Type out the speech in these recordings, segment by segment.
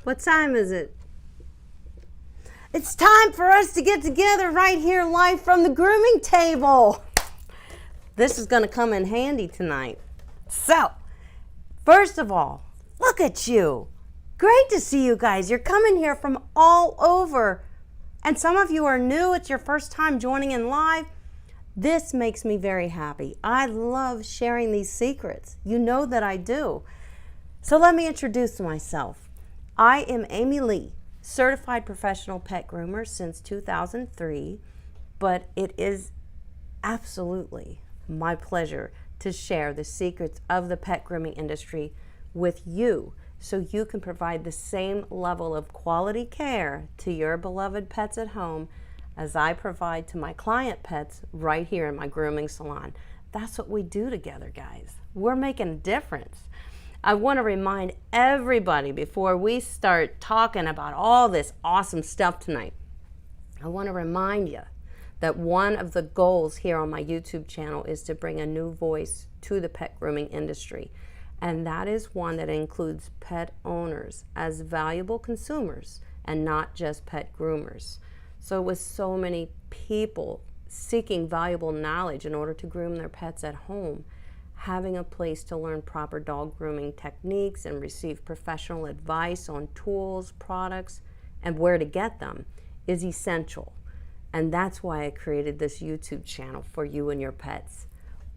What time is it? It's time for us to get together right here live from the grooming table. This is going to come in handy tonight. So, first of all, look at you. Great to see you guys. You're coming here from all over. And some of you are new. It's your first time joining in live. This makes me very happy. I love sharing these secrets. You know that I do. So let me introduce myself. I am Amy Lee, certified professional pet groomer since 2003, but it is absolutely my pleasure to share the secrets of the pet grooming industry with you so you can provide the same level of quality care to your beloved pets at home as I provide to my client pets right here in my grooming salon. That's what we do together, guys. We're making a difference. I want to remind everybody before we start talking about all this awesome stuff tonight, I want to remind you that one of the goals here on my YouTube channel is to bring a new voice to the pet grooming industry. And that is one that includes pet owners as valuable consumers and not just pet groomers. So with so many people seeking valuable knowledge in order to groom their pets at home, having a place to learn proper dog grooming techniques and receive professional advice on tools, products, and where to get them is essential. And that's why I created this YouTube channel for you and your pets.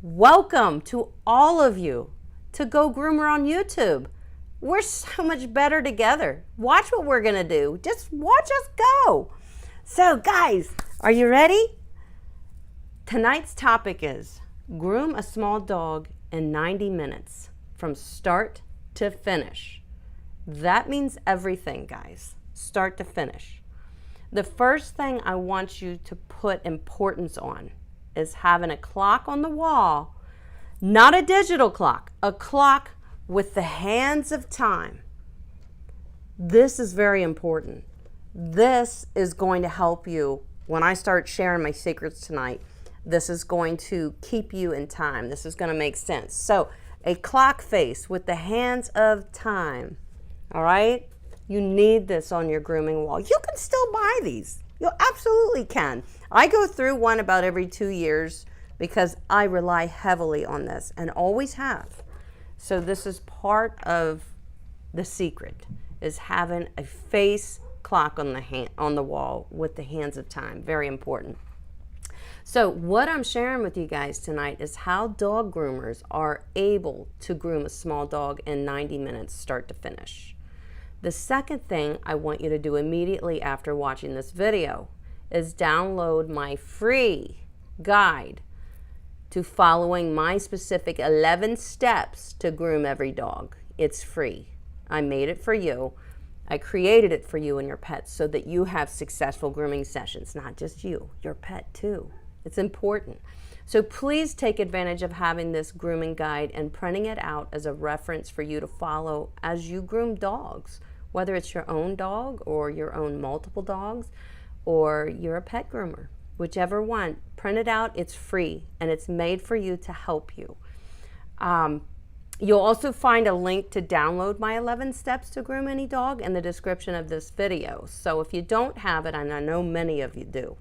Welcome to all of you to Go Groomer on YouTube. We're so much better together. Watch what we're gonna do. Just watch us go. So guys, are you ready? Tonight's topic is groom a small dog in 90 minutes from start to finish. That means everything, guys, start to finish. The first thing I want you to put importance on is having a clock on the wall, not a digital clock, a clock with the hands of time. This is very important. This is going to help you when I start sharing my secrets tonight. This is going to keep you in time. This is going to make sense. So a clock face with the hands of time. All right? You need this on your grooming wall. You can still buy these. You absolutely can. I go through one about every 2 years because I rely heavily on this and always have. So this is part of the secret, is having a face clock on the wall with the hands of time. Very important. So what I'm sharing with you guys tonight is how dog groomers are able to groom a small dog in 90 minutes start to finish. The second thing I want you to do immediately after watching this video is download my free guide to following my specific 11 steps to groom every dog. It's free. I made it for you. I created it for you and your pets so that you have successful grooming sessions, not just you, your pet too. It's important. So please take advantage of having this grooming guide and printing it out as a reference for you to follow as you groom dogs, whether it's your own dog or your own multiple dogs, or you're a pet groomer, whichever one. Print it out. It's free and it's made for you to help you. You'll also find a link to download my 11 steps to groom any dog in the description of this video. So if you don't have it, and I know many of you do,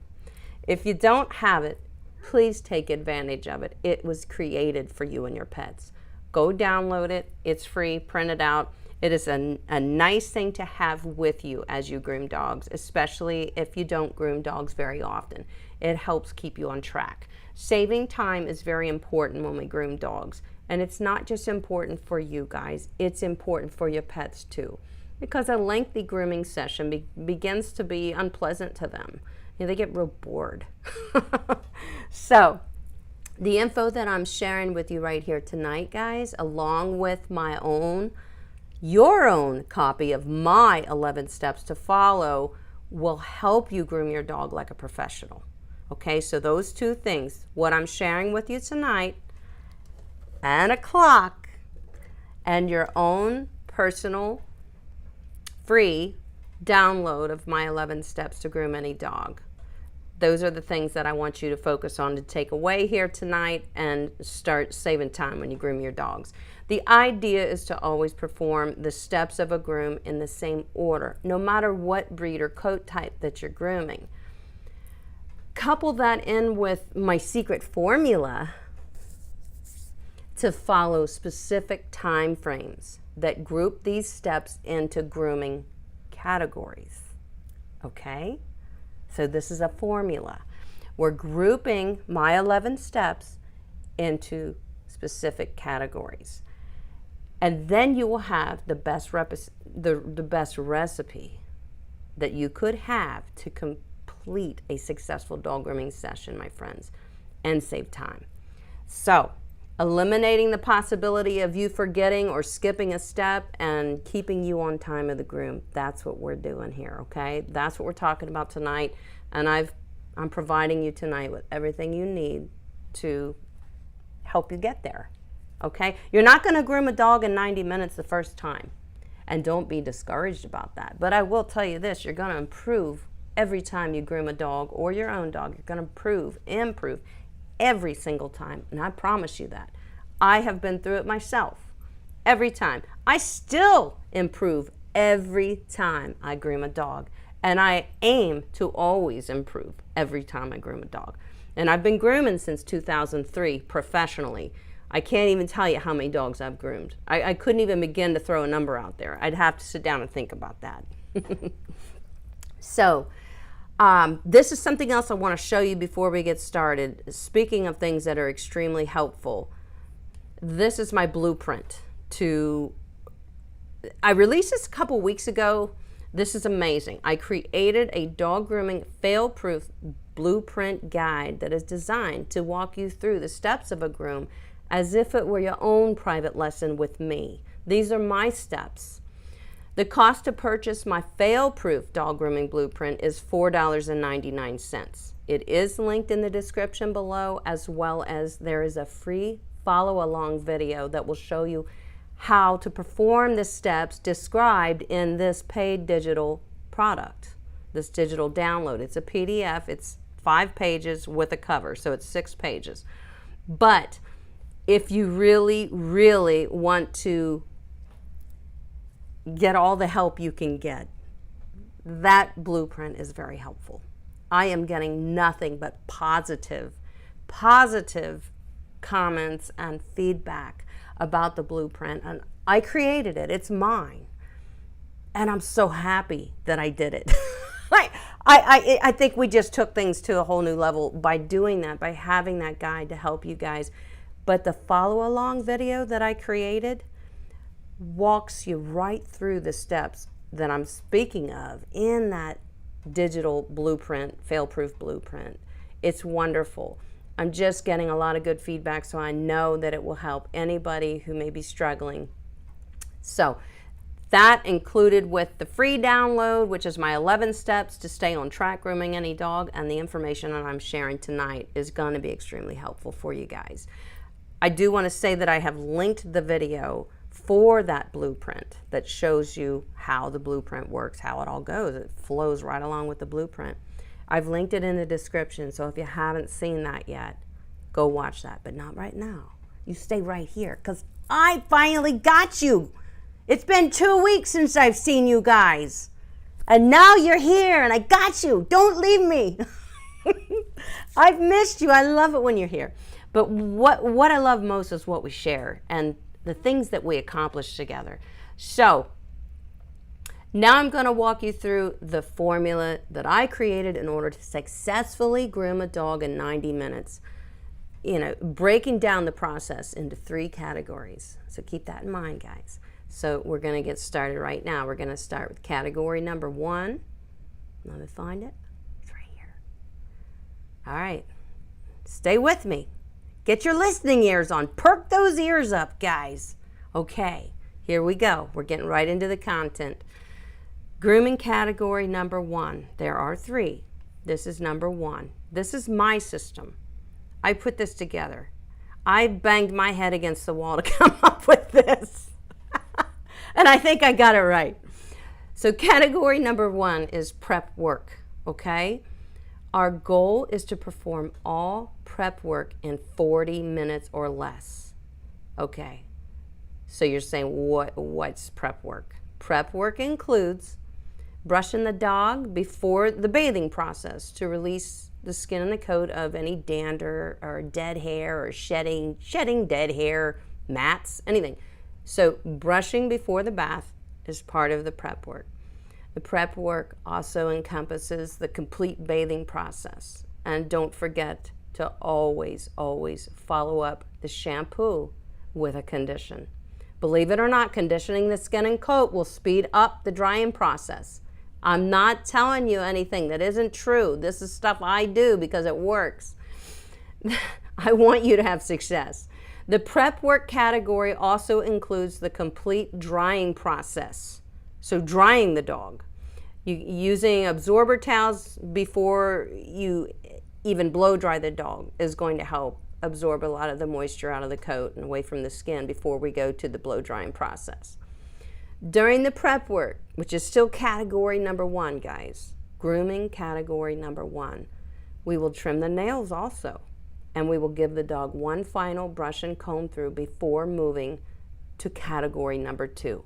if you don't have it, please take advantage of it. It was created for you and your pets. Go download it. It's free. Print it out. It is a nice thing to have with you as you groom dogs, especially if you don't groom dogs very often. It helps keep you on track. Saving time is very important when we groom dogs. And it's not just important for you guys. It's important for your pets too. Because a lengthy grooming session begins to be unpleasant to them. You know, they get real bored. So the info that I'm sharing with you right here tonight, guys, along with your own copy of my 11 steps to follow, will help you groom your dog like a professional. Okay, so those two things, what I'm sharing with you tonight, and a clock, and your own personal free download of my 11 steps to groom any dog. those are the things that I want you to focus on to take away here tonight and start saving time when you groom your dogs. The idea is to always perform the steps of a groom in the same order, no matter what breed or coat type that you're grooming. Couple that in with my secret formula to follow specific time frames that group these steps into grooming categories. Okay? So this is a formula. We're grouping my 11 steps into specific categories. And then you will have the best recipe that you could have to complete a successful dog grooming session, my friends, and save time. So, eliminating the possibility of you forgetting or skipping a step and keeping you on time of the groom. That's what we're doing here, okay? That's what we're talking about tonight. And I'm providing you tonight with everything you need to help you get there, okay? You're not going to groom a dog in 90 minutes the first time. And don't be discouraged about that. But I will tell you this, you're going to improve every time you groom a dog or your own dog. You're going to improve every single time, and I promise you that. I have been through it myself every time. I still improve every time I groom a dog, and I aim to always improve every time I groom a dog. And I've been grooming since 2003 professionally. I can't even tell you how many dogs I've groomed. I couldn't even begin to throw a number out there. I'd have to sit down and think about that. So, this is something else I want to show you before we get started. Speaking of things that are extremely helpful, this is my blueprint I released this a couple weeks ago. This is amazing. I created a dog grooming fail-proof blueprint guide that is designed to walk you through the steps of a groom as if it were your own private lesson with me. These are my steps. The cost to purchase my fail-proof dog grooming blueprint is $4.99. It is linked in the description below, as well as there is a free follow-along video that will show you how to perform the steps described in this paid digital product, this digital download. It's a PDF. It's 5 pages with a cover, so it's 6 pages. But if you really, really want to get all the help you can get, that blueprint is very helpful. I am getting nothing but positive comments and feedback about the blueprint, and I created it. It's mine, and I'm so happy that I did it. I think we just took things to a whole new level by doing that, by having that guide to help you guys. But the follow-along video that I created walks you right through the steps that I'm speaking of in that digital blueprint, fail-proof blueprint. It's wonderful. I'm just getting a lot of good feedback, so I know that it will help anybody who may be struggling. So that included with the free download, which is my 11 steps to stay on track grooming any dog, and the information that I'm sharing tonight is going to be extremely helpful for you guys. I do want to say that I have linked the video for that blueprint that shows you how the blueprint works, how it all goes. It flows right along with the blueprint. I've linked it in the description, so if you haven't seen that yet, go watch that, but not right now. You stay right here, because I finally got you. It's been 2 weeks since I've seen you guys, and now you're here, and I got you. Don't leave me. I've missed you. I love it when you're here. But what I love most is what we share and the things that we accomplish together. So now I'm going to walk you through the formula that I created in order to successfully groom a dog in 90 minutes. You know, breaking down the process into 3 categories. So keep that in mind, guys. So we're going to get started right now. We're going to start with category number 1. Let me find it. It's right here. All right. Stay with me. Get your listening ears on. Perk those ears up, guys. Okay, here we go. We're getting right into the content. Grooming category number 1. There are 3. This is number 1. This is my system. I put this together. I banged my head against the wall to come up with this. And I think I got it right. So category number 1 is prep work, okay? Our goal is to perform all prep work in 40 minutes or less. Okay, so you're saying what's prep work? Prep work includes brushing the dog before the bathing process to release the skin and the coat of any dander or dead hair or shedding dead hair, mats, anything. So brushing before the bath is part of the prep work. The prep work also encompasses the complete bathing process. And don't forget to always, always follow up the shampoo with a condition. Believe it or not, conditioning the skin and coat will speed up the drying process. I'm not telling you anything that isn't true. This is stuff I do because it works. I want you to have success. The prep work category also includes the complete drying process. So drying the dog. Using absorber towels before you even blow dry the dog is going to help absorb a lot of the moisture out of the coat and away from the skin before we go to the blow drying process. During the prep work, which is still category number 1, guys, grooming category number 1, we will trim the nails also, and we will give the dog one final brush and comb through before moving to category number 2.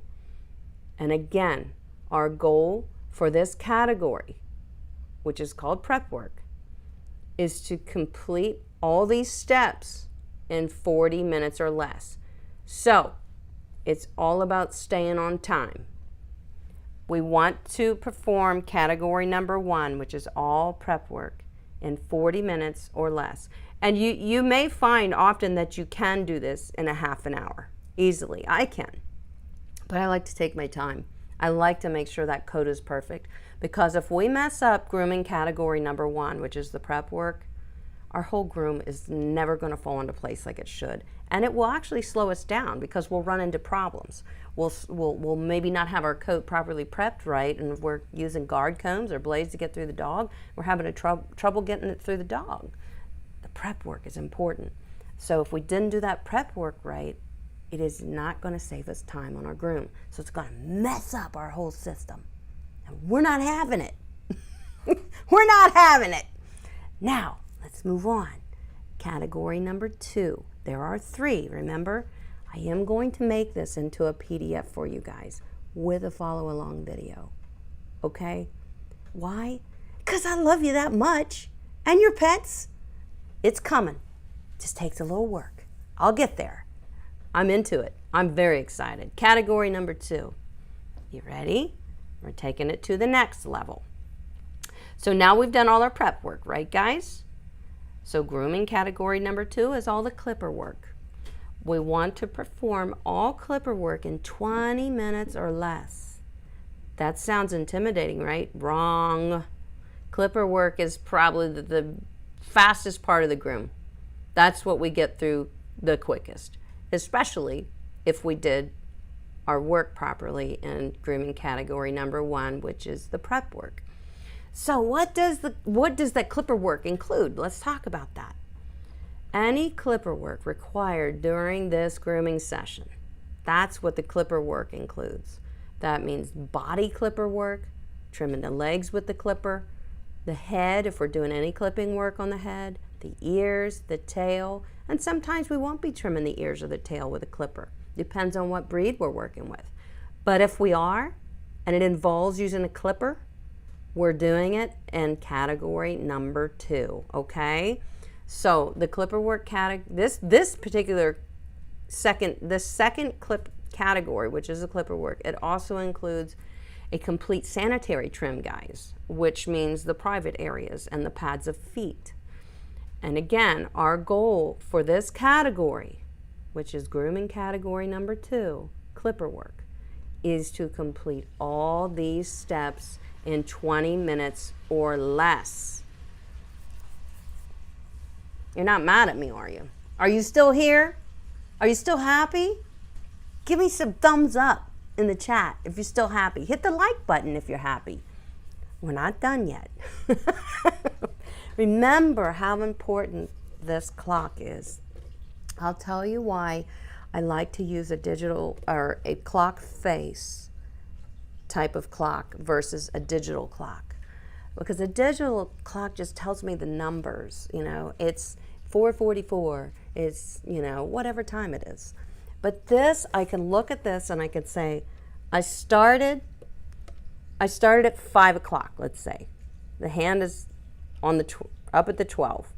And again, our goal for this category, which is called prep work, is to complete all these steps in 40 minutes or less. So it's all about staying on time. We want to perform category number 1, which is all prep work, in 40 minutes or less. And you may find often that you can do this in a half an hour easily. I can, but I like to take my time. I like to make sure that coat is perfect, because if we mess up grooming category number 1, which is the prep work, our whole groom is never going to fall into place like it should. And it will actually slow us down because we'll run into problems. We'll maybe not have our coat properly prepped right, and if we're using guard combs or blades to get through the dog, we're having trouble getting it through the dog. The prep work is important. So if we didn't do that prep work right, it is not going to save us time on our groom. So it's going to mess up our whole system. And we're not having it. We're not having it. Now, let's move on. Category number 2. There are 3, remember? I am going to make this into a PDF for you guys with a follow-along video. Okay? Why? Because I love you that much. And your pets. It's coming. Just takes a little work. I'll get there. I'm into it. I'm very excited. Category number 2. You ready? We're taking it to the next level. So now we've done all our prep work, right, guys? So grooming category number 2 is all the clipper work. We want to perform all clipper work in 20 minutes or less. That sounds intimidating, right? Wrong. Clipper work is probably the fastest part of the groom. That's what we get through the quickest, especially if we did our work properly in grooming category number 1, which is the prep work. So what does that clipper work include? Let's talk about that. Any clipper work required during this grooming session, that's what the clipper work includes. That means body clipper work, trimming the legs with the clipper, the head if we're doing any clipping work on the head, the ears, the tail, and sometimes we won't be trimming the ears or the tail with a clipper. Depends on what breed we're working with. But if we are, and it involves using a clipper, we're doing it in category number 2, okay? So the clipper work category, this particular second clip category, which is the clipper work, it also includes a complete sanitary trim, guys, which means the private areas and the pads of feet. And again, our goal for this category, which is grooming category number 2, clipper work, is to complete all these steps in 20 minutes or less. You're not mad at me, are you? Are you still here? Are you still happy? Give me some thumbs up in the chat if you're still happy. Hit the like button if you're happy. We're not done yet. Remember how important this clock is. I'll tell you why I like to use a digital or a clock face type of clock versus a digital clock. because a digital clock just tells me the numbers. It's 4:44. It's whatever time it is. But this, I can look at this and I could say, I started at 5 o'clock. Let's say the hand is on the up at the 12.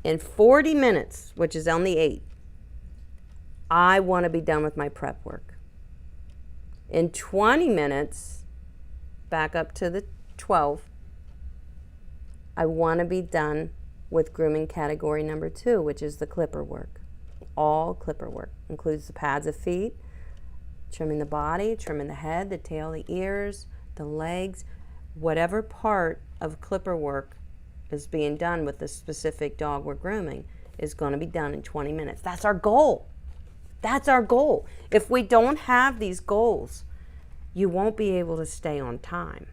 In 40 minutes, which is on the 8, I want to be done with my prep work. In 20 minutes, back up to the 12, I want to be done with grooming category number 2, which is the clipper work. All clipper work includes the pads of feet, trimming the body, trimming the head, the tail, the ears, the legs, whatever part of clipper work is being done with the specific dog we're grooming is going to be done in 20 minutes. That's our goal. That's our goal. If we don't have these goals, you won't be able to stay on time.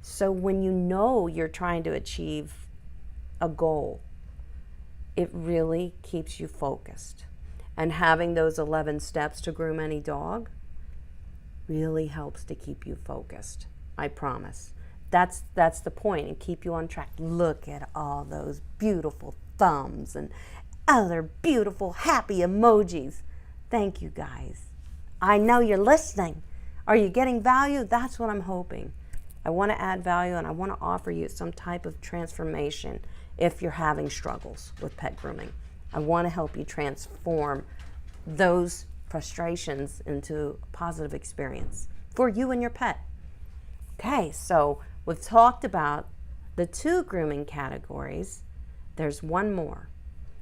So when you know you're trying to achieve a goal, it really keeps you focused. And having those 11 steps to groom any dog really helps to keep you focused. I promise. That's the point, and keep you on track. Look at all those beautiful thumbs and other beautiful happy emojis. Thank you guys. I know you're listening. Are you getting value? That's what I'm hoping. I want to add value, and I want to offer you some type of transformation if you're having struggles with pet grooming. I want to help you transform those frustrations into a positive experience for you and your pet. Okay, so we've talked about the 2 grooming categories. There's one more.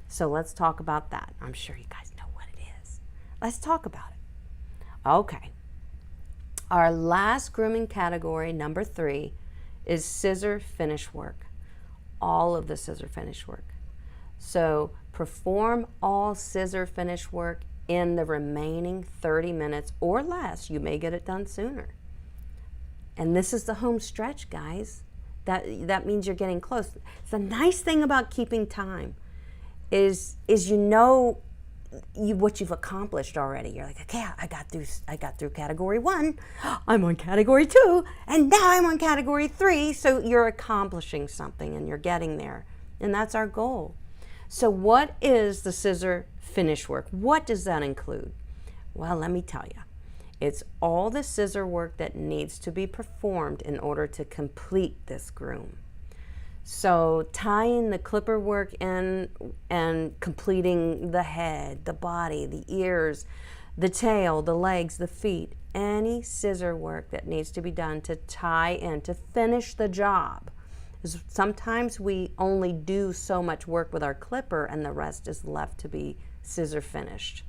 So let's talk about that. I'm sure you guys know what it is. Let's talk about it. Okay. Our last grooming category, number 3, is scissor finish work. All of the scissor finish work. So perform all scissor finish work in the remaining 30 minutes or less. You may get it done sooner. And this is the home stretch, guys. That means you're getting close. The nice thing about keeping time is what you've accomplished already. You're like, okay, I got through category 1. I'm on category 2, and now I'm on category 3. So you're accomplishing something and you're getting there. And that's our goal. So what is the scissor finish work? What does that include? Well, let me tell you. It's all the scissor work that needs to be performed in order to complete this groom. So tying the clipper work in and completing the head, the body, the ears, the tail, the legs, the feet, any scissor work that needs to be done to tie in, to finish the job. Sometimes we only do so much work with our clipper and the rest is left to be scissor finished.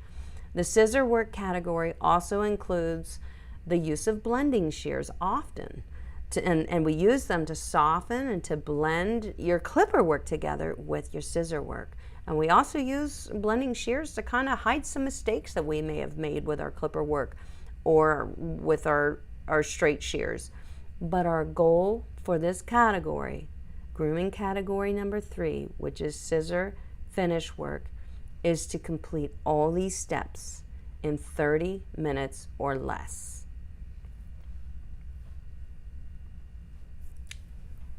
The scissor work category also includes the use of blending shears often. And we use them to soften and to blend your clipper work together with your scissor work. And we also use blending shears to kind of hide some mistakes that we may have made with our clipper work or with our straight shears. But our goal for this category, grooming category number 3, which is scissor finish work, is to complete all these steps in 30 minutes or less.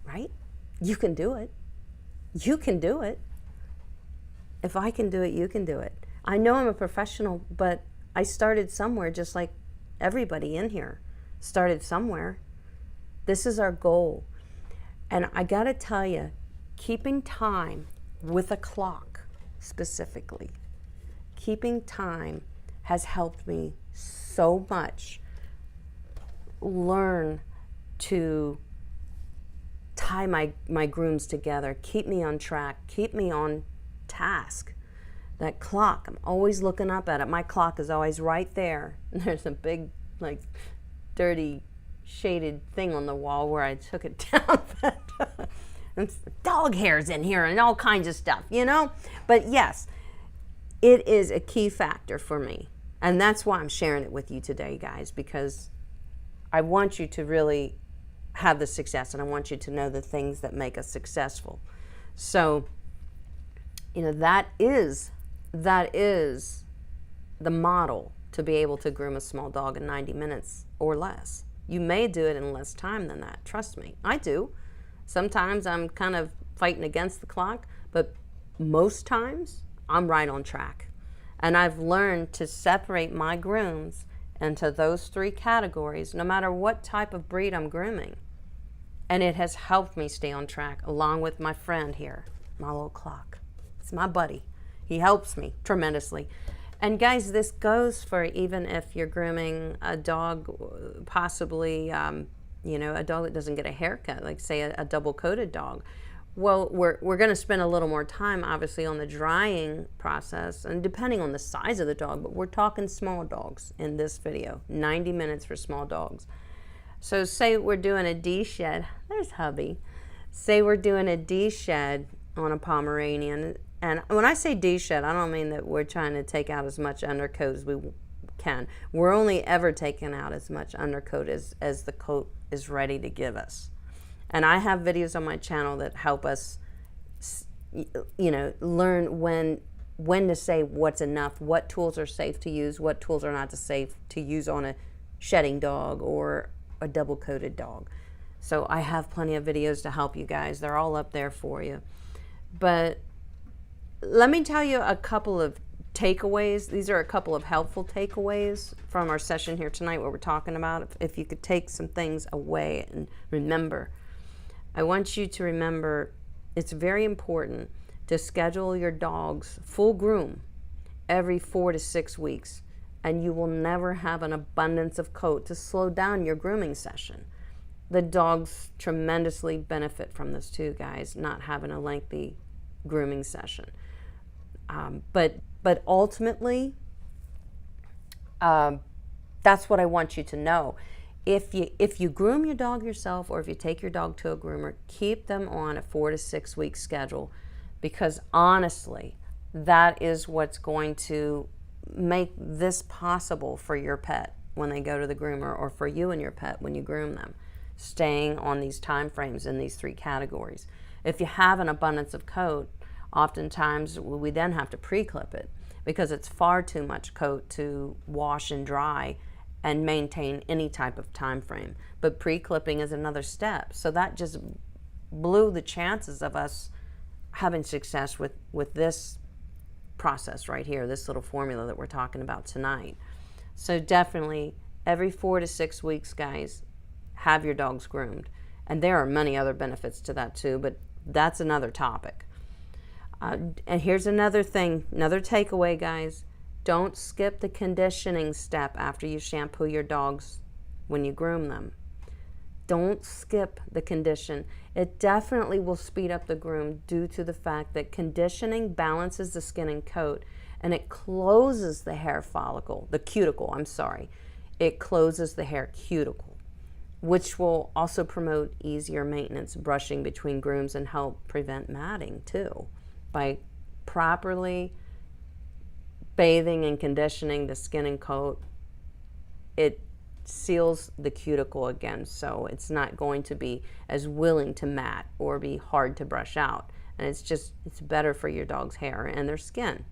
Right? You can do it. You can do it. If I can do it, you can do it. I know I'm a professional, but I started somewhere, just like everybody in here started somewhere. This is our goal. And I gotta tell you, keeping time with a clock specifically, keeping time has helped me so much learn to tie my grooms together, keep me on track, keep me on task. That clock, I'm always looking up at it. My clock is always right there. There's a big, dirty, shaded thing on the wall where I took it down. And dog hairs in here and all kinds of stuff, But yes, it is a key factor for me. And that's why I'm sharing it with you today, guys, because I want you to really have the success, and I want you to know the things that make us successful. So, that is the model to be able to groom a small dog in 90 minutes or less. You may do it in less time than that. Trust me, I do. Sometimes I'm kind of fighting against the clock, but most times I'm right on track. And I've learned to separate my grooms into those 3 categories, no matter what type of breed I'm grooming. And it has helped me stay on track, along with my friend here, my little clock. It's my buddy. He helps me tremendously. And guys, this goes for even if you're grooming a dog, possibly, you know, a dog that doesn't get a haircut, like say a double-coated dog. Well, we're going to spend a little more time, obviously, on the drying process, and depending on the size of the dog, but we're talking small dogs in this video, 90 minutes for small dogs. So say we're doing a D-shed. There's hubby. Say we're doing a D-shed on a Pomeranian. And when I say D-shed, I don't mean that we're trying to take out as much undercoat as we can. We're only ever taking out as much undercoat as the coat is ready to give us. And I have videos on my channel that help us, you know, learn when to say what's enough, what tools are safe to use, what tools are not safe to use on a shedding dog or a double-coated dog. So I have plenty of videos to help you guys. They're all up there for you. But let me tell you a couple of takeaways. These are a couple of helpful takeaways from our session here tonight, what we're talking about. If you could take some things away and remember, I want you to remember it's very important to schedule your dog's full groom every 4 to 6 weeks, and you will never have an abundance of coat to slow down your grooming session. The dogs tremendously benefit from this too, guys, not having a lengthy grooming session. But ultimately, that's what I want you to know. If you groom your dog yourself, or if you take your dog to a groomer, keep them on a 4 to 6 week schedule, because honestly, that is what's going to make this possible for your pet when they go to the groomer, or for you and your pet when you groom them, staying on these time frames in these 3 categories. If you have an abundance of coat, oftentimes we then have to pre-clip it, because it's far too much coat to wash and dry and maintain any type of time frame. But pre-clipping is another step. So that just blew the chances of us having success with this process right here, this little formula that we're talking about tonight. So definitely every 4 to 6 weeks, guys, have your dogs groomed. And there are many other benefits to that too, but that's another topic. And here's another thing, another takeaway, guys. Don't skip the conditioning step after you shampoo your dogs when you groom them. Don't skip the condition. It definitely will speed up the groom due to the fact that conditioning balances the skin and coat, and it closes the hair follicle, the cuticle, I'm sorry. It closes the hair cuticle, which will also promote easier maintenance, brushing between grooms, and help prevent matting too. By properly bathing and conditioning the skin and coat, it seals the cuticle again, so it's not going to be as willing to mat or be hard to brush out. And it's better for your dog's hair and their skin.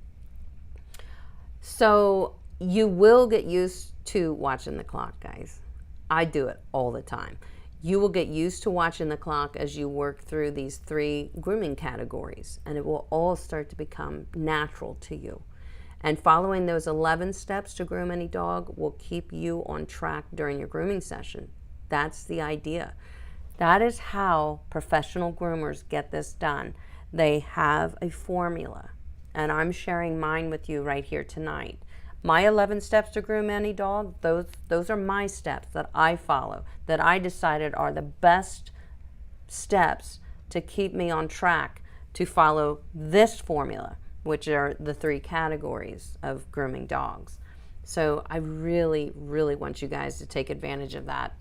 So you will get used to watching the clock, guys. I do it all the time. You will get used to watching the clock as you work through these 3 grooming categories, and it will all start to become natural to you. And following those 11 steps to groom any dog will keep you on track during your grooming session. That's the idea. That is how professional groomers get this done. They have a formula, and I'm sharing mine with you right here tonight. My 11 steps to groom any dog, those are my steps that I follow, that I decided are the best steps to keep me on track to follow this formula, which are the 3 categories of grooming dogs. So I really, really want you guys to take advantage of that.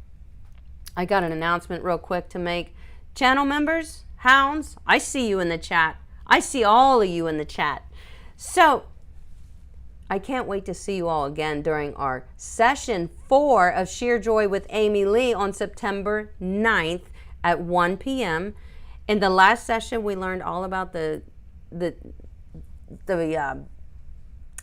I got an announcement real quick to make. Channel members, hounds, I see you in the chat. I see all of you in the chat. So I can't wait to see you all again during our session 4 of Sheer Joy with Amy Lee on September 9th at 1 p.m. In the last session, we learned all about the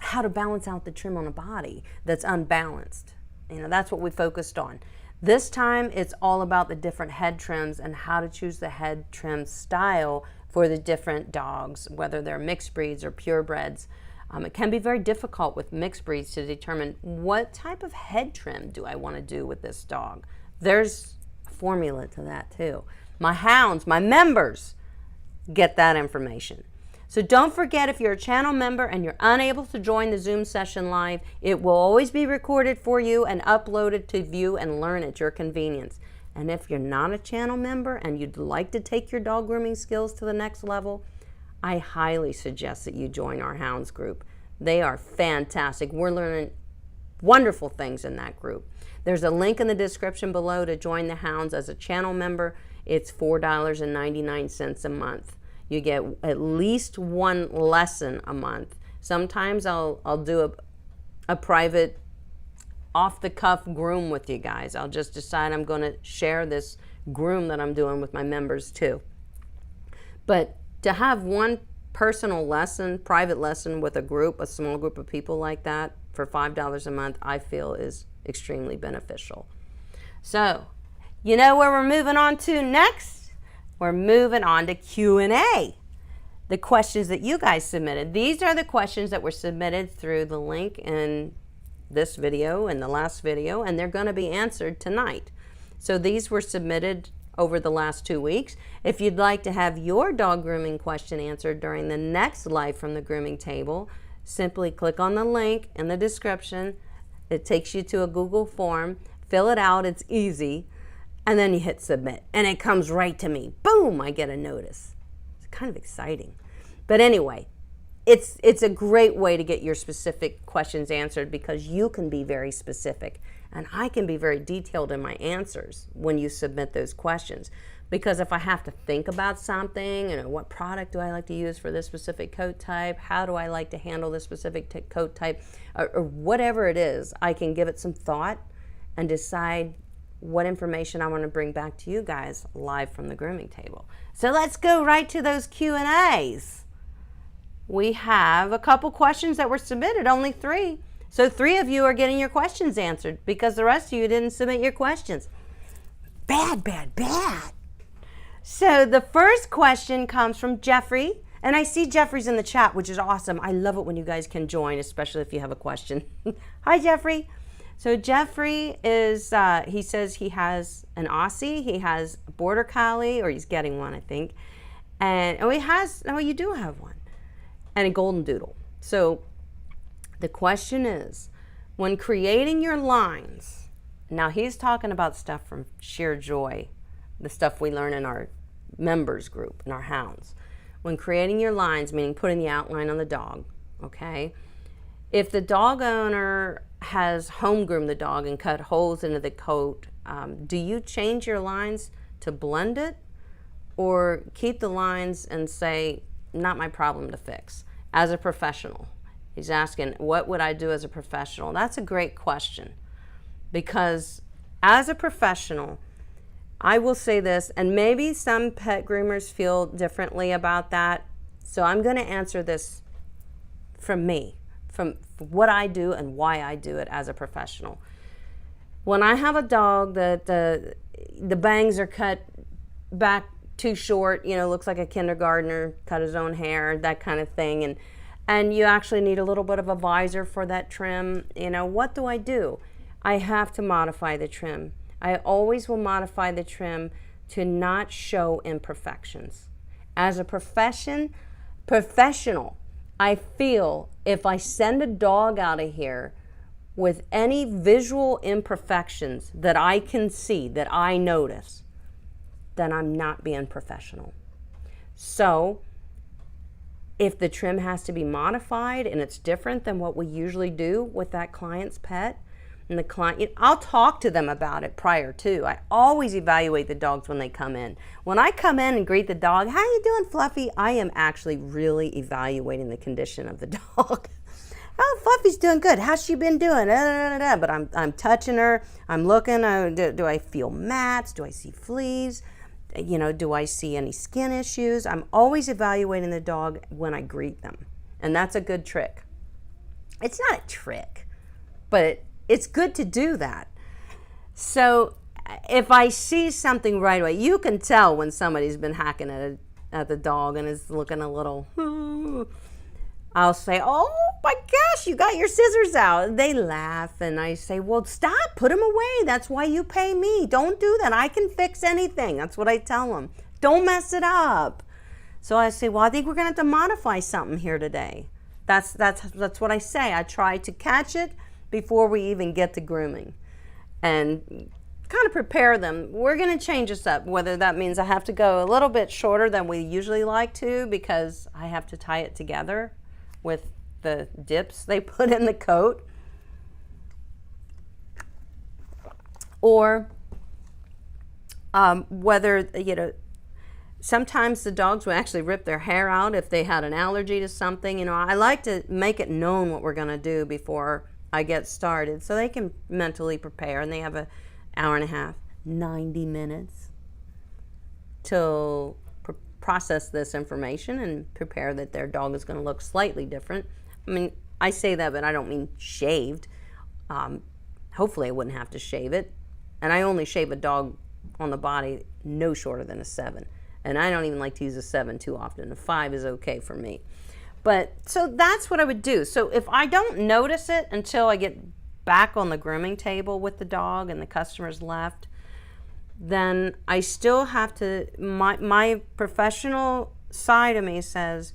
how to balance out the trim on a body that's unbalanced. You know, that's what we focused on. This time it's all about the different head trims and how to choose the head trim style for the different dogs, whether they're mixed breeds or purebreds. It can be very difficult with mixed breeds to determine what type of head trim do I want to do with this dog. There's a formula to that too. My hounds, my members, get that information. So don't forget, if you're a channel member and you're unable to join the Zoom session live, it will always be recorded for you and uploaded to view and learn at your convenience. And if you're not a channel member and you'd like to take your dog grooming skills to the next level, I highly suggest that you join our hounds group. They are fantastic. We're learning wonderful things in that group. There's a link in the description below to join the hounds as a channel member. It's $4.99 a month. You get at least one lesson a month. Sometimes I'll do a private off-the-cuff groom with you guys. I'll just decide I'm going to share this groom that I'm doing with my members too. But to have one personal lesson, private lesson with a group, a small group of people like that for $5 a month, I feel is extremely beneficial. So, you know where we're moving on to next? We're moving on to Q&A, the questions that you guys submitted. These are the questions that were submitted through the link in this video and the last video, and they're going to be answered tonight. So these were submitted over the last 2 weeks. If you'd like to have your dog grooming question answered during the next live from the grooming table, simply click on the link in the description. It takes you to a Google form. Fill it out. It's easy. And then you hit submit, and it comes right to me. Boom, I get a notice. It's kind of exciting. But anyway, it's a great way to get your specific questions answered, because you can be very specific, and I can be very detailed in my answers when you submit those questions. Because if I have to think about something, you know, what product do I like to use for this specific coat type? How do I like to handle this specific coat type? Or whatever it is, I can give it some thought and decide what information I want to bring back to you guys live from the grooming table. So let's go right to those Q&As. We have a couple questions that were submitted, only 3. So 3 of you are getting your questions answered because the rest of you didn't submit your questions. Bad, bad, bad. So the first question comes from Jeffrey, and I see Jeffrey's in the chat, which is awesome. I love it when you guys can join, especially if you have a question. Hi, Jeffrey. So Jeffrey is, he says he has an Aussie, he has a Border Collie, or he's getting one, I think. And he has, oh, you do have one, and a Golden Doodle. So the question is, when creating your lines, now he's talking about stuff from Sheer Joy, the stuff we learn in our members group, in our hounds. When creating your lines, meaning putting the outline on the dog, okay? If the dog owner has home groomed the dog and cut holes into the coat, do you change your lines to blend it, or keep the lines and say, not my problem to fix? As a professional, he's asking, what would I do as a professional? That's a great question, because as a professional, I will say this, and maybe some pet groomers feel differently about that, so I'm going to answer this from me, from what I do and why I do it as a professional. When I have a dog that the bangs are cut back too short, you know, looks like a kindergartner, cut his own hair, that kind of thing, and you actually need a little bit of a visor for that trim, you know, what do? I have to modify the trim. I always will modify the trim to not show imperfections. As a professional, I feel if I send a dog out of here with any visual imperfections that I can see, that I notice, then I'm not being professional. So if the trim has to be modified and it's different than what we usually do with that client's pet, and the client, I'll talk to them about it prior to. I always evaluate the dogs when they come in. When I come in and greet the dog, how you doing, Fluffy? I am actually really evaluating the condition of the dog. Oh, Fluffy's doing good. How's she been doing? But I'm touching her. I'm looking. Do I feel mats? Do I see fleas? You know, do I see any skin issues? I'm always evaluating the dog when I greet them, and that's a good trick. It's not a trick, but it's good to do that. So if I see something right away, you can tell when somebody's been hacking at the dog and is looking a little, I'll say, oh my gosh, you got your scissors out. They laugh and I say, well, stop, put them away. That's why you pay me. Don't do that. I can fix anything. That's what I tell them. Don't mess it up. So I say, well, I think we're going to have to modify something here today. That's what I say. I try to catch it before we even get to grooming and kind of prepare them. We're going to change this up, whether that means I have to go a little bit shorter than we usually like to because I have to tie it together with the dips they put in the coat, or whether, sometimes the dogs will actually rip their hair out if they had an allergy to something. I like to make it known what we're going to do before I get started so they can mentally prepare, and they have an hour and a half, 90 minutes to process this information and prepare that their dog is going to look slightly different. I mean, I say that, but I don't mean shaved. Hopefully I wouldn't have to shave it. And I only shave a dog on the body no shorter than a 7. And I don't even like to use a 7 too often. A 5 is okay for me. But so that's what I would do. So if I don't notice it until I get back on the grooming table with the dog and the customer's left, then I still have to, my professional side of me says,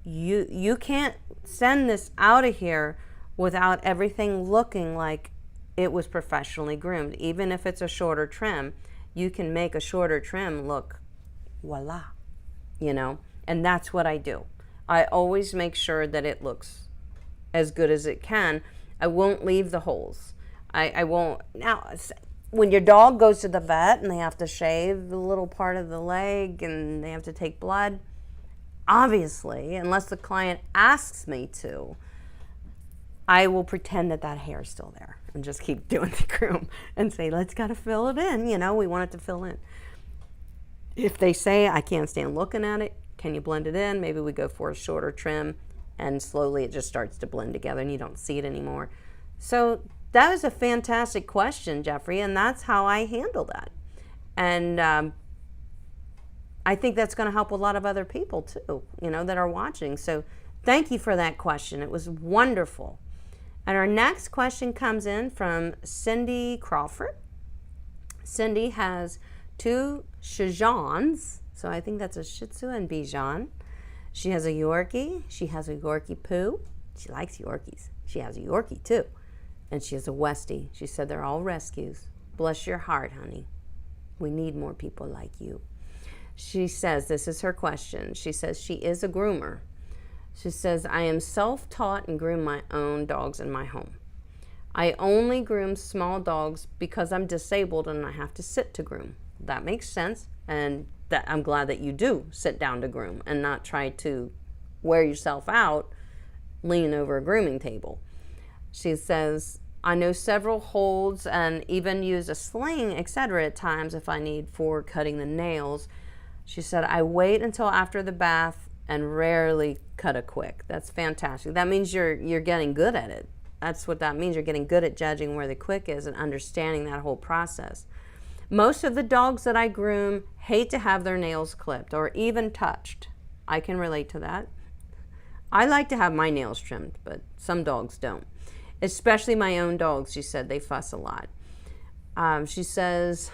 you can't send this out of here without everything looking like it was professionally groomed. Even if it's a shorter trim, you can make a shorter trim look voila, and that's what I do. I always make sure that it looks as good as it can. I won't leave the holes. I won't. Now, when your dog goes to the vet and they have to shave the little part of the leg and they have to take blood, obviously, unless the client asks me to, I will pretend that hair is still there and just keep doing the groom and say, let's gotta fill it in, we want it to fill in. If they say, I can't stand looking at it, can you blend it in? Maybe we go for a shorter trim and slowly it just starts to blend together and you don't see it anymore. So that was a fantastic question, Jeffrey, and that's how I handle that. And I think that's going to help a lot of other people too, that are watching. So thank you for that question. It was wonderful. And our next question comes in from Cindy Crawford. Cindy has 2 Shijans, so I think that's a Shih Tzu and Bichon. She has a Yorkie. She has a Yorkie Poo. She likes Yorkies. She has a Yorkie too. And she has a Westie. She said they're all rescues. Bless your heart, honey. We need more people like you. She says, this is her question. She says she is a groomer. She says, I am self-taught and groom my own dogs in my home. I only groom small dogs because I'm disabled and I have to sit to groom. That makes sense. And that I'm glad that you do sit down to groom and not try to wear yourself out leaning over a grooming table. She says, I know several holds and even use a sling, etc. at times if I need for cutting the nails. She said, I wait until after the bath and rarely cut a quick. That's fantastic. That means you're getting good at it. That's what that means. You're getting good at judging where the quick is and understanding that whole process. Most of the dogs that I groom hate to have their nails clipped or even touched. I can relate to that. I like to have my nails trimmed, but some dogs don't. Especially my own dogs, she said, they fuss a lot. She says,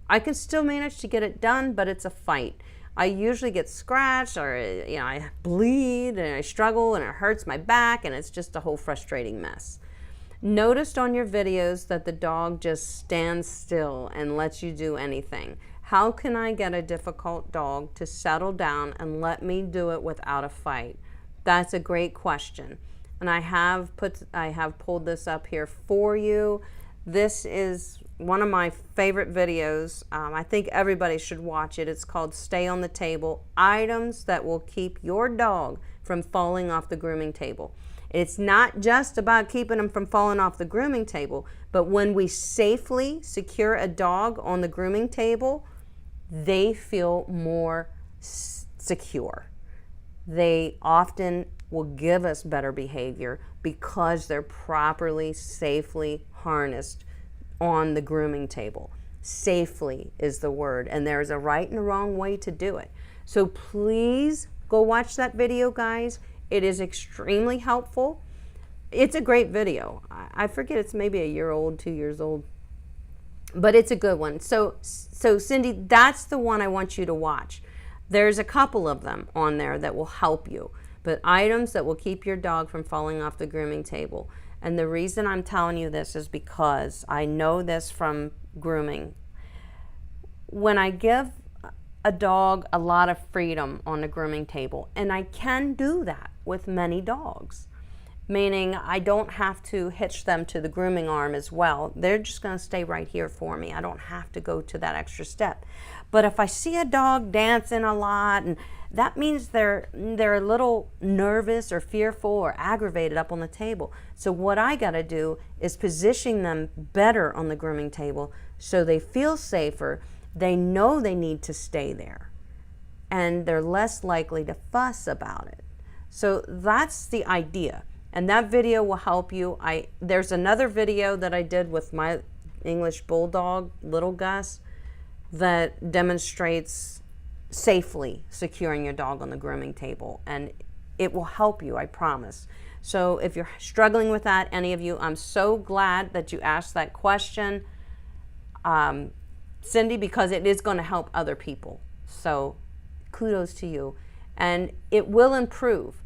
I can still manage to get it done, but it's a fight. I usually get scratched or I bleed and I struggle and it hurts my back and it's just a whole frustrating mess. Noticed on your videos that the dog just stands still and lets you do anything. How can I get a difficult dog to settle down and let me do it without a fight? That's a great question. And I have pulled this up here for you. This is one of my favorite videos. I think everybody should watch it. It's called Stay on the Table, Items That Will Keep Your Dog from Falling Off the Grooming Table. It's not just about keeping them from falling off the grooming table, but when we safely secure a dog on the grooming table, they feel more secure. They often will give us better behavior because they're properly, safely harnessed on the grooming table. Safely is the word, and there is a right and a wrong way to do it. So please go watch that video, guys. It is extremely helpful. It's a great video. I forget, it's maybe a year old, 2 years old, but it's a good one. So Cindy, that's the one I want you to watch. There's a couple of them on there that will help you, but items that will keep your dog from falling off the grooming table. And the reason I'm telling you this is because I know this from grooming. When I give a dog a lot of freedom on the grooming table, and I can do that with many dogs, meaning I don't have to hitch them to the grooming arm as well. They're just going to stay right here for me. I don't have to go to that extra step. But if I see a dog dancing a lot, and that means they're a little nervous or fearful or aggravated up on the table. So what I got to do is position them better on the grooming table so they feel safer. They know they need to stay there, and they're less likely to fuss about it. So that's the idea, and that video will help you. There's another video that I did with my English Bulldog, Little Gus, that demonstrates safely securing your dog on the grooming table, and it will help you, I promise. So if you're struggling with that, any of you, I'm so glad that you asked that question, Cindy, because it is going to help other people. So kudos to you, and it will improve.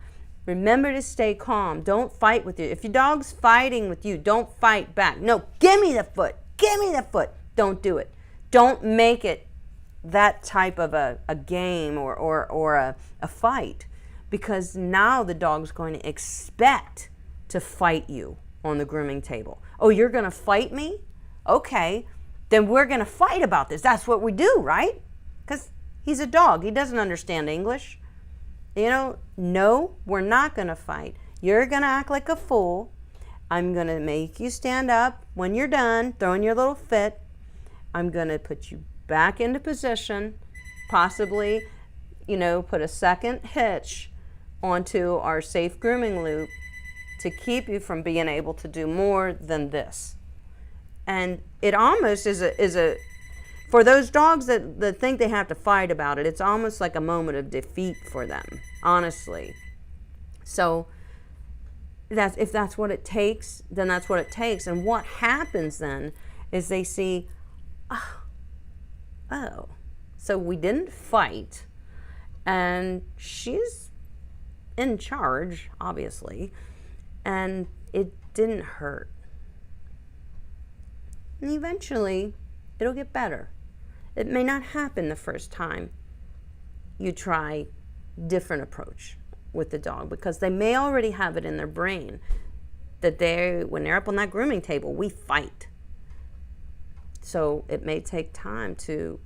Remember to stay calm. Don't fight with you. If your dog's fighting with you, don't fight back. No, give me the foot. Give me the foot. Don't do it. Don't make it that type of a game or a fight, because now the dog's going to expect to fight you on the grooming table. Oh, you're going to fight me? Okay, then we're going to fight about this. That's what we do, right? Because he's a dog. He doesn't understand English. You know, no, we're not going to fight. You're going to act like a fool. I'm going to make you stand up when you're done throwing your little fit. I'm going to put you back into position, possibly, you know, put a second hitch onto our safe grooming loop to keep you from being able to do more than this. And it almost is a for those dogs that think they have to fight about it, it's almost like a moment of defeat for them, honestly. So if that's what it takes, then that's what it takes. And what happens then is they see, oh, so we didn't fight, and she's in charge, obviously, and it didn't hurt. And eventually, it'll get better. It may not happen the first time you try different approach with the dog, because they may already have it in their brain that when they're up on that grooming table, we fight. So it may take time to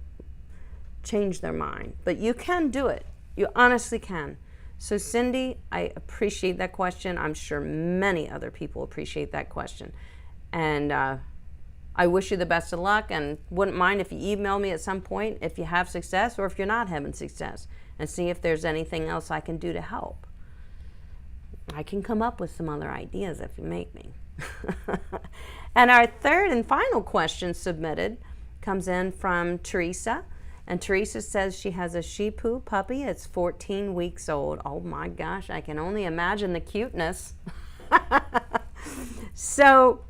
change their mind, but you can do it. You honestly can. So Cindy, I appreciate that question. I'm sure many other people appreciate that question. And I wish you the best of luck, and wouldn't mind if you email me at some point if you have success or if you're not having success, and see if there's anything else I can do to help. I can come up with some other ideas if you make me. And our third and final question submitted comes in from Teresa. And Teresa says she has a Shih Tzu puppy. It's 14 weeks old. Oh my gosh, I can only imagine the cuteness. So,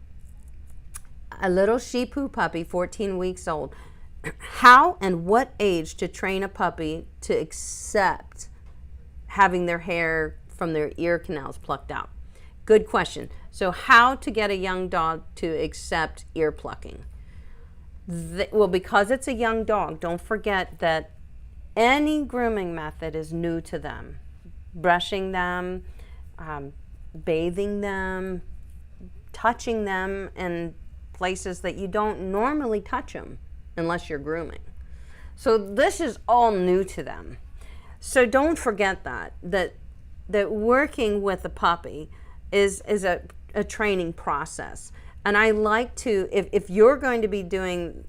a little Shih Tzu puppy, 14 weeks old. How and what age to train a puppy to accept having their hair from their ear canals plucked out? Good question. So how to get a young dog to accept ear plucking? Well, because it's a young dog, don't forget that any grooming method is new to them. Brushing them, bathing them, touching them in places that you don't normally touch them unless you're grooming. So this is all new to them. So don't forget that working with a puppy is a training process. And I like to, if you're going to be doing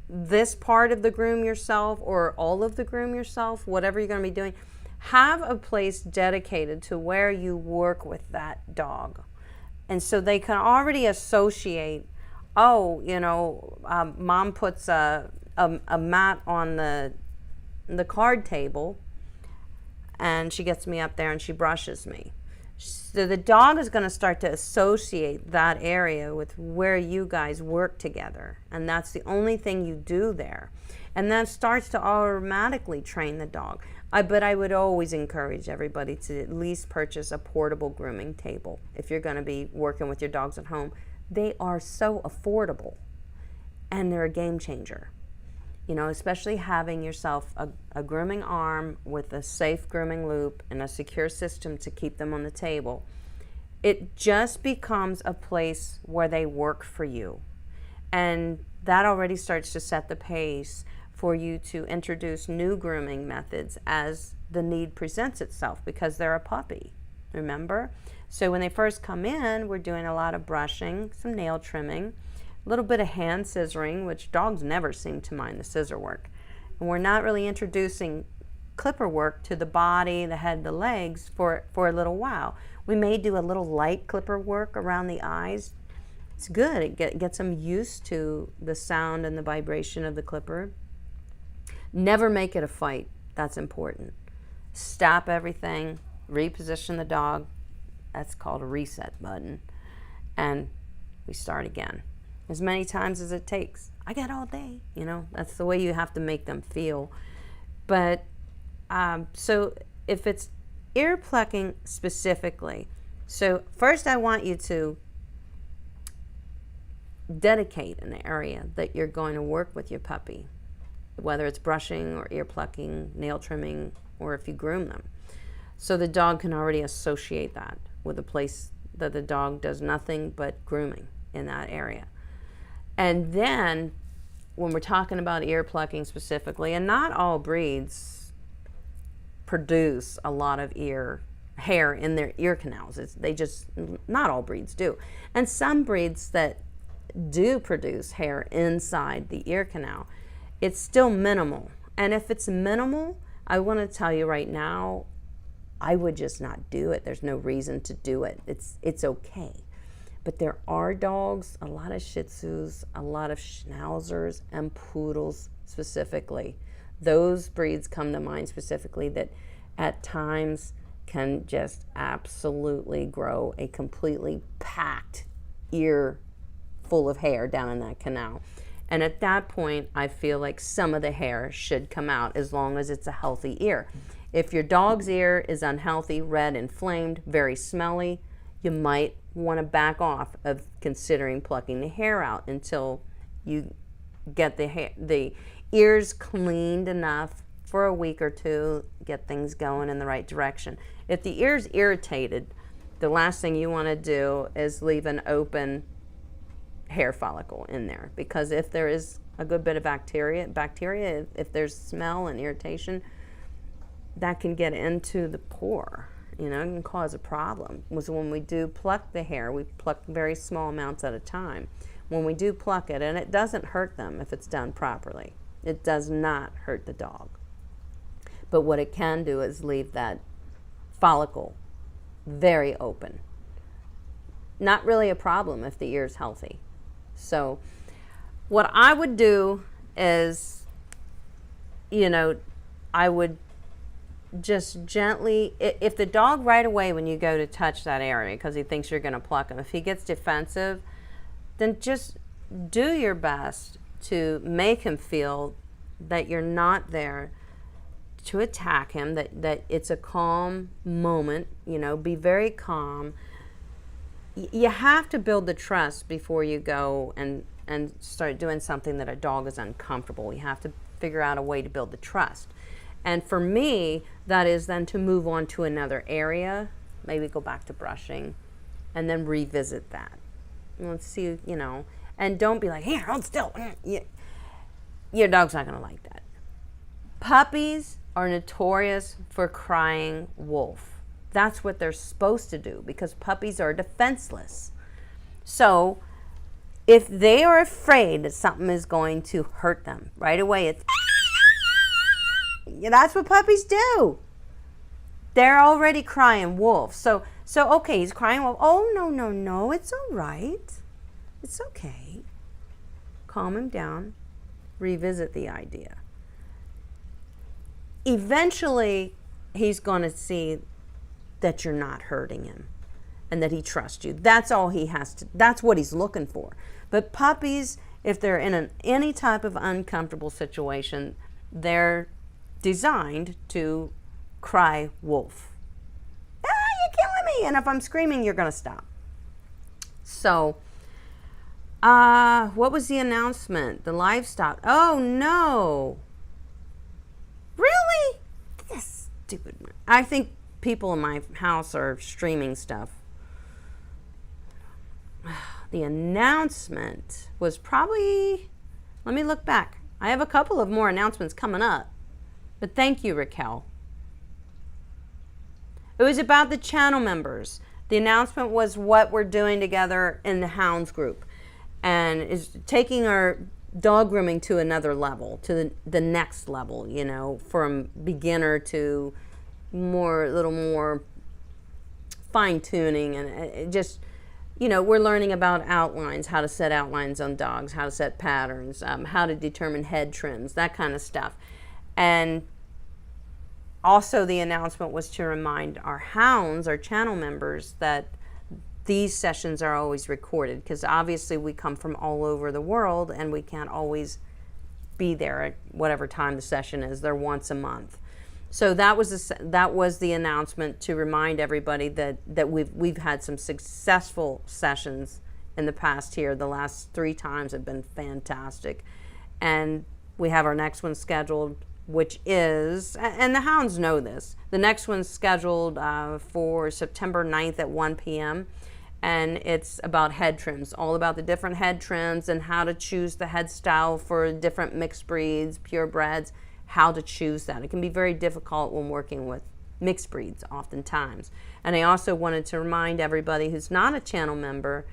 this part of the groom yourself or all of the groom yourself, whatever you're going to be doing, have a place dedicated to where you work with that dog. And so they can already associate oh, mom puts a mat on the card table, and she gets me up there and she brushes me. So the dog is going to start to associate that area with where you guys work together, and that's the only thing you do there. And that starts to automatically train the dog. But I would always encourage everybody to at least purchase a portable grooming table if you're going to be working with your dogs at home. They are so affordable, and they're a game changer. Especially having yourself a grooming arm with a safe grooming loop and a secure system to keep them on the table. It just becomes a place where they work for you. And that already starts to set the pace for you to introduce new grooming methods as the need presents itself, because they're a puppy, remember? So when they first come in, we're doing a lot of brushing, some nail trimming, a little bit of hand scissoring, which dogs never seem to mind the scissor work. And we're not really introducing clipper work to the body, the head, the legs for a little while. We may do a little light clipper work around the eyes. It's good. It gets them used to the sound and the vibration of the clipper. Never make it a fight. That's important. Stop everything, reposition the dog. That's called a reset button. And we start again. As many times as it takes. I got all day, that's the way you have to make them feel. But so if it's ear plucking specifically, so first I want you to dedicate an area that you're going to work with your puppy, whether it's brushing or ear plucking, nail trimming, or if you groom them. So the dog can already associate that with a place that the dog does nothing but grooming in that area. And then when we're talking about ear plucking specifically, and not all breeds produce a lot of hair in their ear canals. Not all breeds do. And some breeds that do produce hair inside the ear canal, it's still minimal. And if it's minimal, I want to tell you right now, I would just not do it. There's no reason to do it. It's okay. But there are dogs, a lot of Shih Tzus, a lot of Schnauzers, and Poodles specifically. Those breeds come to mind specifically that at times can just absolutely grow a completely packed ear full of hair down in that canal. And at that point, I feel like some of the hair should come out as long as it's a healthy ear. If your dog's ear is unhealthy, red, inflamed, very smelly, you might want to back off of considering plucking the hair out until you get the ears cleaned enough for a week or two, get things going in the right direction. If the ear's irritated, the last thing you want to do is leave an open hair follicle in there, because if there is a good bit of bacteria, if there's smell and irritation, that can get into the pore. It can cause a problem. So when we do pluck the hair, we pluck very small amounts at a time. When we do pluck it, and it doesn't hurt them if it's done properly. It does not hurt the dog. But what it can do is leave that follicle very open. Not really a problem if the ear is healthy. So what I would do is, I would just gently, if the dog right away when you go to touch that area because he thinks you're going to pluck him, if he gets defensive, then just do your best to make him feel that you're not there to attack him, that it's a calm moment, be very calm. You have to build the trust before you go and start doing something that a dog is uncomfortable. You have to figure out a way to build the trust. And for me, that is then to move on to another area, maybe go back to brushing, and then revisit that. Let's see, and don't be like, here, hold still. Your dog's not going to like that. Puppies are notorious for crying wolf. That's what they're supposed to do, because puppies are defenseless. So if they are afraid that something is going to hurt them, right away it's that's what puppies do. They're already crying wolf. So okay, he's crying wolf. Oh, no, it's all right. It's okay. calm him down, revisit the idea. Eventually, he's going to see that you're not hurting him and that he trusts you. That's all he has to, that's what he's looking for. But puppies, if they're in any type of uncomfortable situation, they're designed to cry wolf. Ah, you're killing me. And if I'm screaming, you're going to stop. So, what was the announcement? The livestock. Oh, no. Really? This stupid. I think people in my house are streaming stuff. The announcement was probably, let me look back. I have a couple of more announcements coming up. But thank you, Raquel. It was about the channel members. The announcement was what we're doing together in the Hounds group. And is taking our dog grooming to another level, to the next level, you know, from beginner to a little more fine tuning, and it just, you know, we're learning about outlines, how to set outlines on dogs, how to set patterns, how to determine head trims, that kind of stuff. And also the announcement was to remind our hounds, our channel members, that these sessions are always recorded, because obviously we come from all over the world and we can't always be there at whatever time the session is. They're once a month. So that was the announcement to remind everybody that we've had some successful sessions in the past here. The last 3 times have been fantastic. And we have our next one scheduled, which is, and the hounds know this, the next one's scheduled for September 9th at 1 p.m. And it's about head trims, all about the different head trims and how to choose the head style for different mixed breeds, purebreds, how to choose that. It can be very difficult when working with mixed breeds oftentimes. And I also wanted to remind everybody who's not a channel member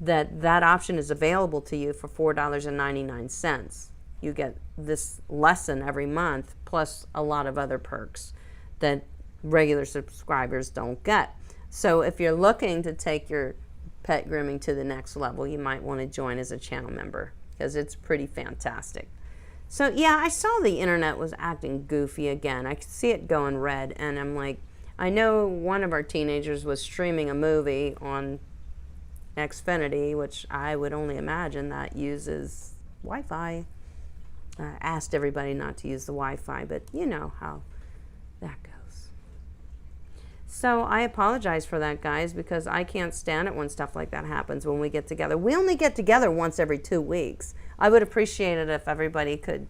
that that option is available to you for $4.99. You get this lesson every month, plus a lot of other perks that regular subscribers don't get. So if you're looking to take your pet grooming to the next level, you might want to join as a channel member, because it's pretty fantastic. So yeah, I saw the internet was acting goofy again. I could see it going red, and I'm like, I know one of our teenagers was streaming a movie on Xfinity, which I would only imagine that uses Wi-Fi. Asked everybody not to use the Wi-Fi, but you know how that goes. So I apologize for that, guys, because I can't stand it when stuff like that happens when we get together. We only get together once every 2 weeks. I would appreciate it if everybody could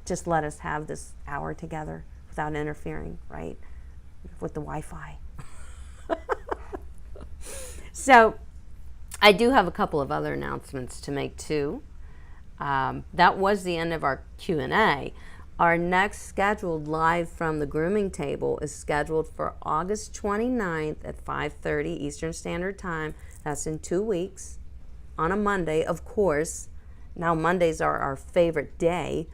just let us have this hour together without interfering, right, with the Wi-Fi. So I do have a couple of other announcements to make too. That was the end of our Q&A. Our next scheduled live from the grooming table is scheduled for August 29th at 5:30 Eastern Standard Time. That's in 2 weeks, on a Monday, of course. Now Mondays are our favorite day.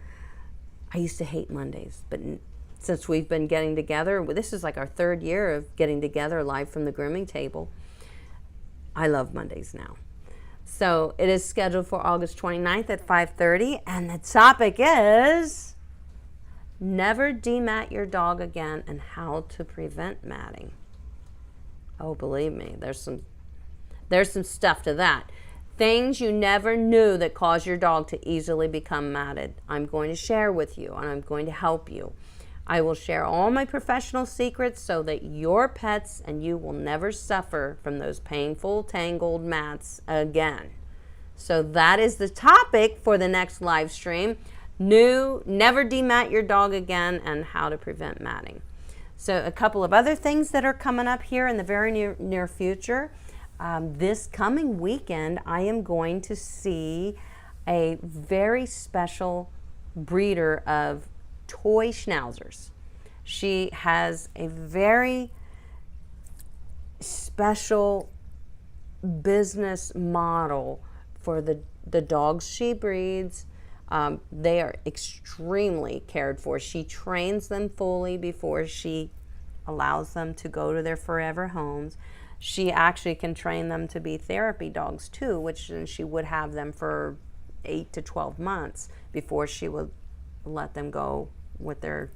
I used to hate Mondays, but since we've been getting together, this is like our 3rd year of getting together live from the grooming table. I love Mondays now. So it is scheduled for August 29th at 5:30, and the topic is never demat your dog again and how to prevent matting. Oh, believe me, there's some stuff to that. Things you never knew that cause your dog to easily become matted. I'm going to share with you, and I'm going to help you. I will share all my professional secrets so that your pets and you will never suffer from those painful, tangled mats again. So that is the topic for the next live stream. Never demat your dog again and how to prevent matting. So a couple of other things that are coming up here in the very near future. This coming weekend, I am going to see a very special breeder of toy schnauzers. She has a very special business model for the dogs she breeds. They are extremely cared for. She trains them fully before she allows them to go to their forever homes. She actually can train them to be therapy dogs too, which she would have them for 8 to 12 months before she would let them go with their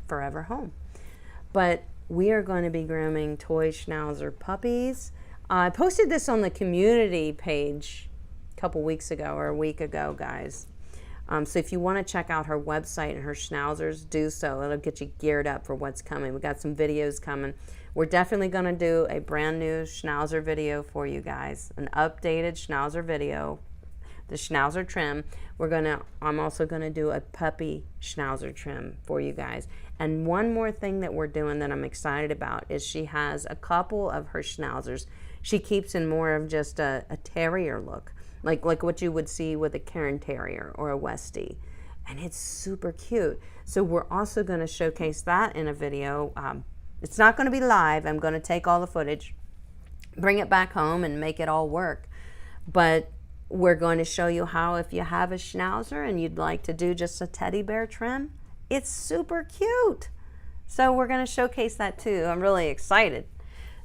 forever home. But we are going to be grooming toy Schnauzer puppies. I posted this on the community page a couple weeks ago or a week ago, guys. So if you want to check out her website and her Schnauzers, do so. It'll get you geared up for what's coming. We got some videos coming. We're definitely going to do a brand new Schnauzer video for you guys, an updated Schnauzer video, the Schnauzer trim. I'm also going to do a puppy Schnauzer trim for you guys. And one more thing that we're doing that I'm excited about is she has a couple of her Schnauzers. She keeps in more of just a terrier look, like what you would see with a Cairn Terrier or a Westie. And it's super cute. So we're also going to showcase that in a video. It's not going to be live. I'm going to take all the footage, bring it back home, and make it all work. But we're going to show you how, if you have a Schnauzer and you'd like to do just a teddy bear trim, it's super cute. So we're going to showcase that too. I'm really excited.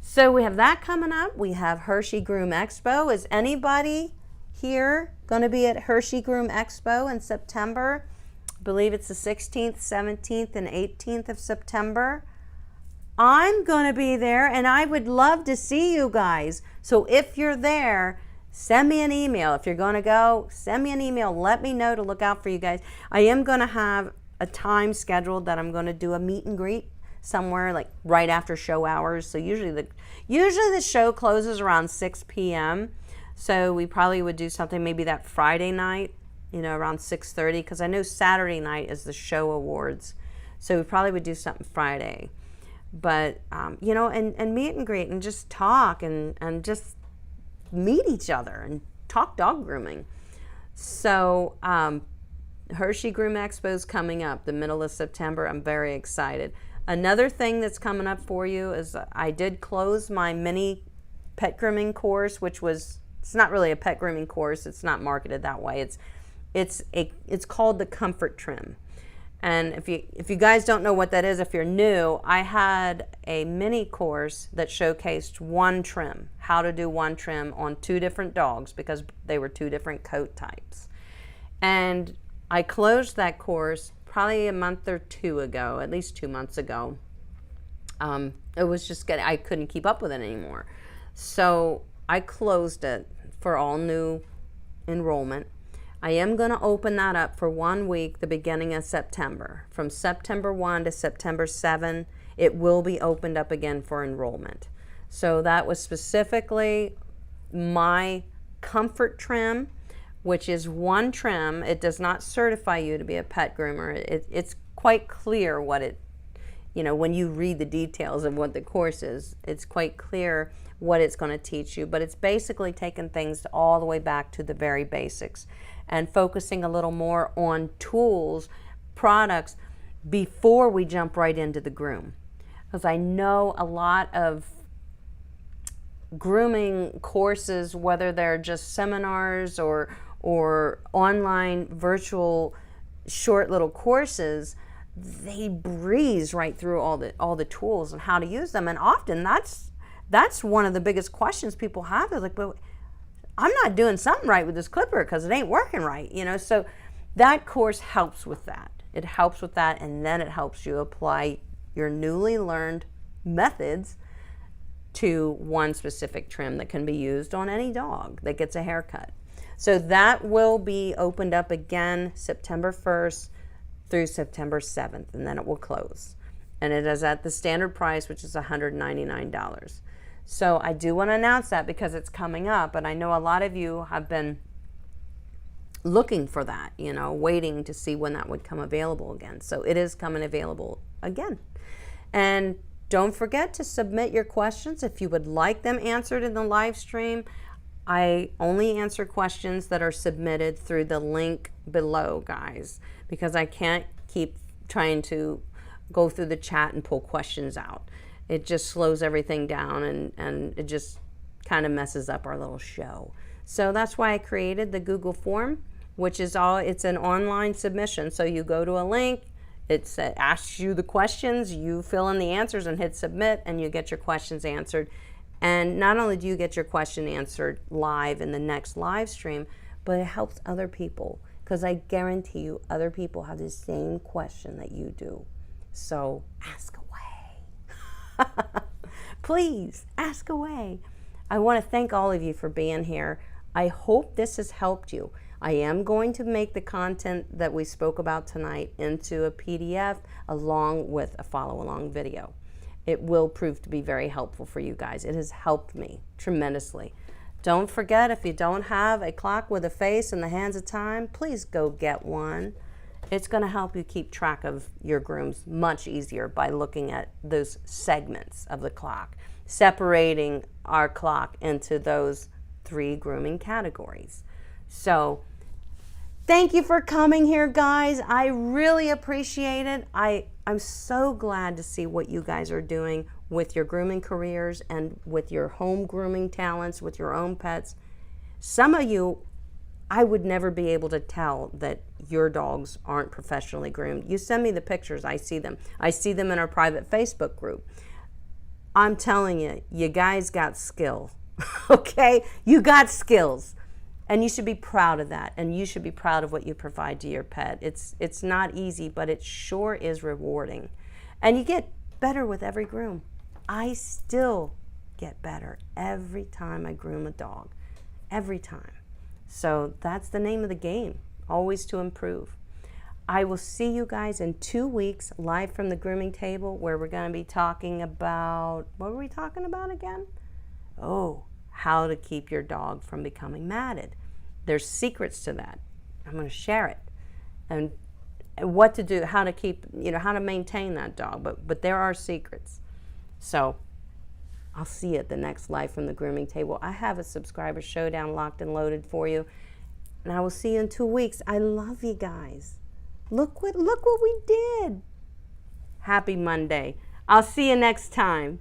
So we have that coming up. We have Hershey Groom Expo. Is anybody here going to be at Hershey Groom Expo in September? I believe it's the 16th, 17th, and 18th of September. I'm going to be there, and I would love to see you guys. So if you're there, send me an email. If you're going to go, send me an email. Let me know to look out for you guys. I am going to have a time scheduled that I'm going to do a meet and greet somewhere like right after show hours. So usually the show closes around 6 p.m. So we probably would do something maybe that Friday night, around 6:30, because I know Saturday night is the show awards. So we probably would do something Friday. But, and meet and greet and just talk and just meet each other and talk dog grooming. So Hershey Groom Expo is coming up the middle of September. I'm very excited. Another thing that's coming up for you is I did close my mini pet grooming course, it's not really a pet grooming course. It's not marketed that way. It's called the Comfort Trim. And if you guys don't know what that is, if you're new, I had a mini course that showcased one trim, how to do one trim on 2 different dogs because they were 2 different coat types. And I closed that course probably a month or 2 ago, at least 2 months ago. It was just I couldn't keep up with it anymore. So I closed it for all new enrollment. I am going to open that up for 1 week, the beginning of September. From September 1 to September 7, it will be opened up again for enrollment. So that was specifically my comfort trim, which is one trim. It does not certify you to be a pet groomer. It's quite clear what when you read the details of what the course is, it's quite clear what it's going to teach you. But it's basically taking things all the way back to the very basics and focusing a little more on tools, products, before we jump right into the groom. Because I know a lot of grooming courses, whether they're just seminars or online virtual short little courses, they breeze right through all the tools and how to use them. And often that's one of the biggest questions people have. They're like, but I'm not doing something right with this clipper because it ain't working right, So that course helps with that. It helps with that, and then it helps you apply your newly learned methods to one specific trim that can be used on any dog that gets a haircut. So that will be opened up again September 1st through September 7th, and then it will close. And it is at the standard price, which is $199. So I do want to announce that because it's coming up, and I know a lot of you have been looking for that, waiting to see when that would come available again. So it is coming available again. And don't forget to submit your questions if you would like them answered in the live stream. I only answer questions that are submitted through the link below, guys, because I can't keep trying to go through the chat and pull questions out. It just slows everything down and it just kind of messes up our little show. So that's why I created the Google form, which is it's an online submission. So you go to a link, it asks you the questions, you fill in the answers and hit submit, and you get your questions answered. And not only do you get your question answered live in the next live stream, but it helps other people, because I guarantee you other people have the same question that you do. So ask away. Please, ask away. I want to thank all of you for being here. I hope this has helped you. I am going to make the content that we spoke about tonight into a PDF along with a follow-along video. It will prove to be very helpful for you guys. It has helped me tremendously. Don't forget, if you don't have a clock with a face and the hands of time, please go get one. It's going to help you keep track of your grooms much easier by looking at those segments of the clock, separating our clock into those 3 grooming categories. So thank you for coming here, guys. I really appreciate it. I'm so glad to see what you guys are doing with your grooming careers and with your home grooming talents, with your own pets. Some of you, I would never be able to tell that your dogs aren't professionally groomed. You send me the pictures, I see them. I see them in our private Facebook group. I'm telling you, you guys got skill, okay? You got skills. And you should be proud of that, and you should be proud of what you provide to your pet. It's not easy, but it sure is rewarding. And you get better with every groom. I still get better every time I groom a dog, every time. So that's the name of the game, always to improve. I will see you guys in 2 weeks live from the grooming table, where we're going to be talking about, what were we talking about again? Oh, how to keep your dog from becoming matted. There's secrets to that. I'm going to share it, and what to do, how to keep, how to maintain that dog. But there are secrets. So I'll see you at the next live from the grooming table. I have a subscriber showdown locked and loaded for you, and I will see you in 2 weeks. I love you guys. Look what we did. Happy Monday. I'll see you next time.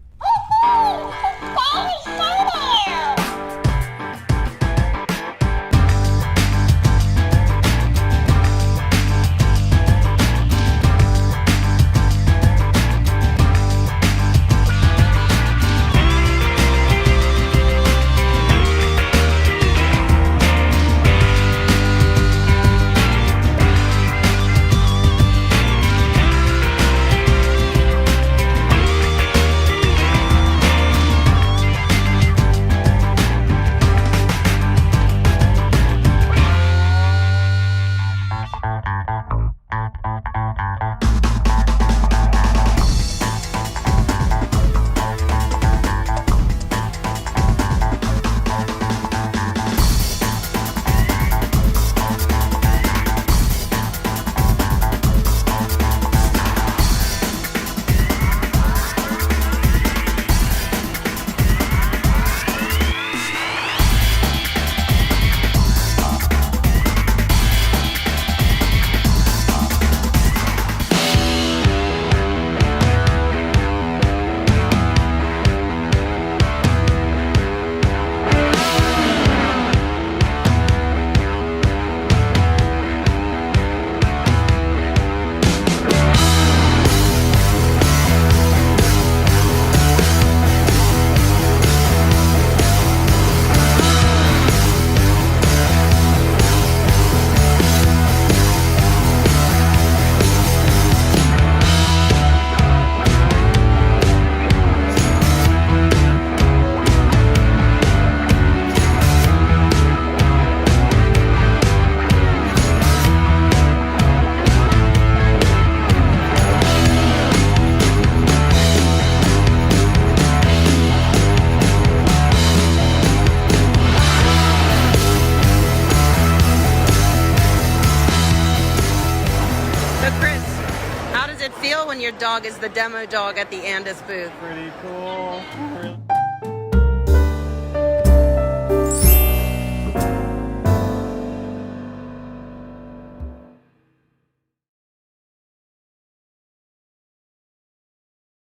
When your dog is the demo dog at the Andis booth. Pretty cool.